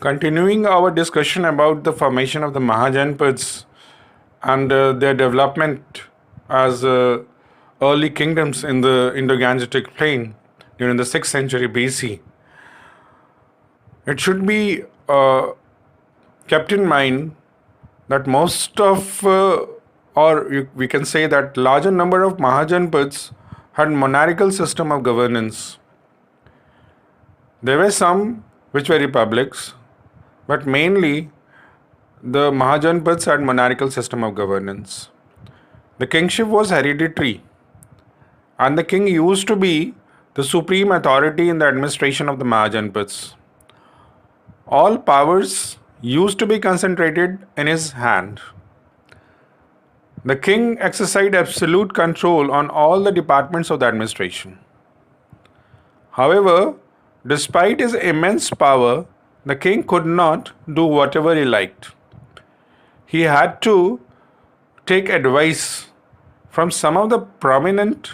Continuing our discussion about the formation of the Mahajanapads and their development as early kingdoms in the Indo-Gangetic plain during the 6th century BC, it should be kept in mind that most of, we can say that larger number of Mahajanapads had monarchical system of governance. There were some which were republics, but mainly the Mahajanapads had monarchical system of governance. The kingship was hereditary, and the king used to be the supreme authority in the administration of the Mahajanapads. All powers used to be concentrated in his hand. The king exercised absolute control on all the departments of the administration. However, despite his immense power, the king could not do whatever he liked. He had to take advice from some of the prominent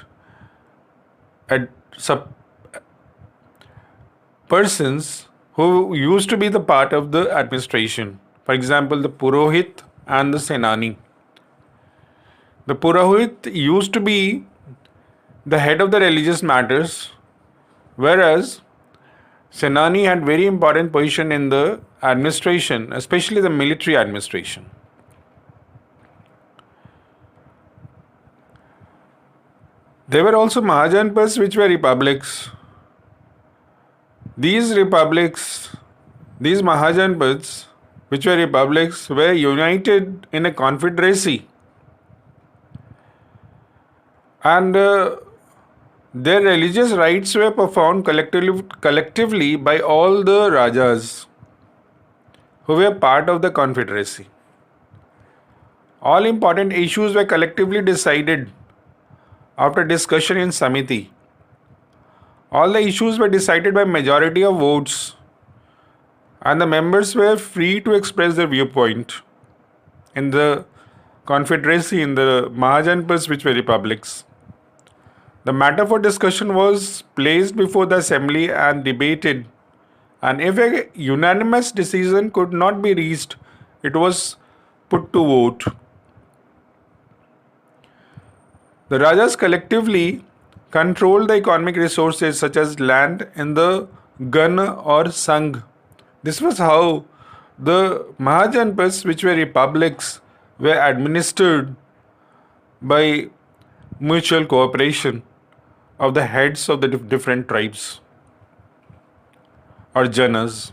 persons who used to be the part of the administration. For example, the Purohit and the Senani. The Purohit used to be the head of the religious matters, whereas Senani had very important position in the administration, especially the military administration. There were also Mahajanapads which were republics. These Mahajanapads which were republics were united in a confederacy, and their religious rites were performed collectively by all the Rajas who were part of the confederacy. All important issues were collectively decided after discussion in samati. All the issues were decided by majority of votes, and the members were free to express their viewpoint in the confederacy, in the Mahajanapads which were republics. The matter for discussion was placed before the assembly and debated, and if a unanimous decision could not be reached, it was put to vote. The Rajas collectively controlled the economic resources such as land in the Gan or Sangh. This was how the Mahajanapads, which were republics, were administered by mutual cooperation of the heads of the different tribes or janas.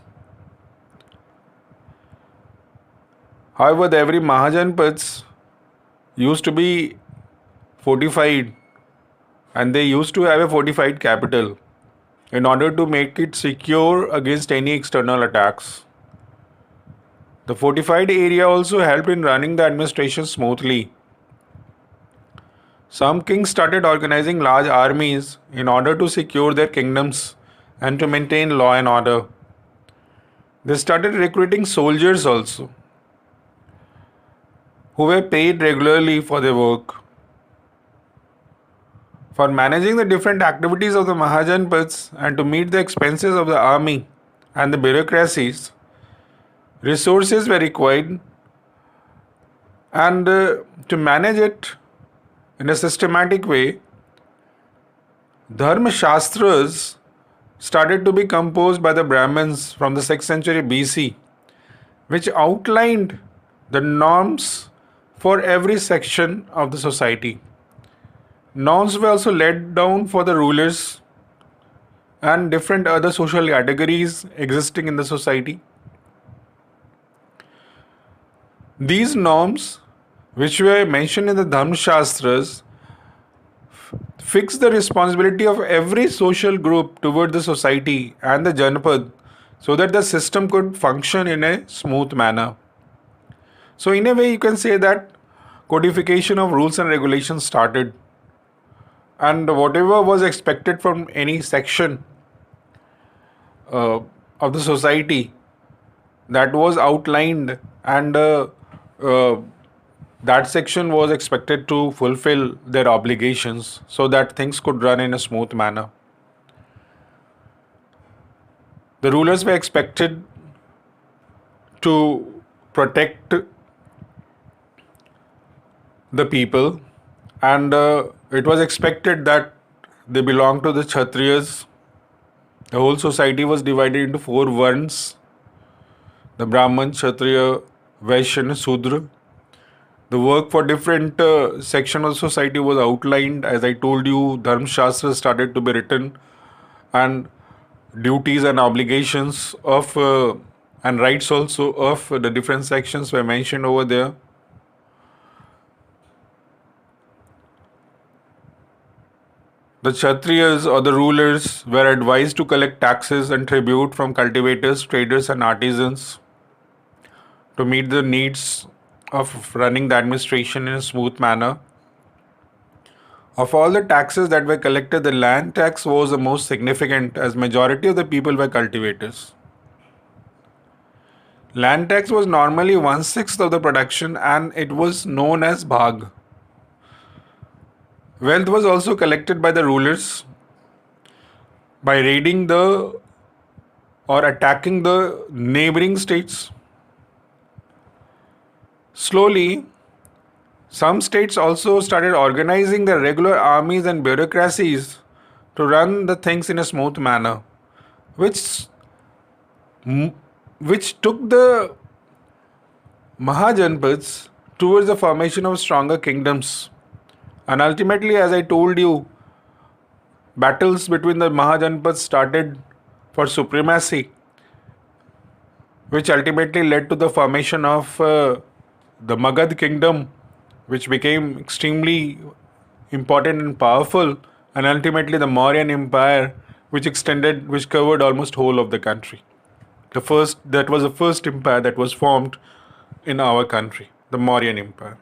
However, every Mahajanapads used to be fortified, and they used to have a fortified capital in order to make it secure against any external attacks. The fortified area also helped in running the administration smoothly. Some kings started organizing large armies in order to secure their kingdoms and to maintain law and order. They started recruiting soldiers also, who were paid regularly for their work. For managing the different activities of the Mahajanapads and to meet the expenses of the army and the bureaucracies, resources were required, and to manage it in a systematic way, Dharma Shastras started to be composed by the Brahmins from the 6th century BC, which outlined the norms for every section of the society. Norms were also laid down for the rulers and different other social categories existing in the society. These norms, which were mentioned in the Dharma Shastras, fix the responsibility of every social group toward the society and the Janapad so that the system could function in a smooth manner. So in a way, you can say that codification of rules and regulations started, and whatever was expected from any section of the society, that was outlined, and that section was expected to fulfill their obligations so that things could run in a smooth manner. The rulers were expected to protect the people, and it was expected that they belonged to the Kshatriyas. The whole society was divided into four varnas: the Brahman, Kshatriya, Vaishya, and Sudra. The work for different section of society was outlined. As I told you, Dharma Shastra started to be written, and duties and obligations of and rights also of the different sections were mentioned over there. The Kshatriyas or the rulers were advised to collect taxes and tribute from cultivators, traders, and artisans to meet the needs of running the administration in a smooth manner. Of all the taxes that were collected, the land tax was the most significant, as majority of the people were cultivators. Land tax was normally 1/6 of the production, and it was known as bhag. Wealth was also collected by the rulers by raiding the or attacking the neighboring states. Slowly, some states also started organizing their regular armies and bureaucracies to run the things in a smooth manner, which which took the Mahajanapads towards the formation of stronger kingdoms. And ultimately, as I told you, battles between the Mahajanapads started for supremacy, which ultimately led to the formation of the Magad kingdom, which became extremely important and powerful, and ultimately the Mauryan Empire, which covered almost whole of the country. That was the first empire that was formed in our country, the Mauryan Empire.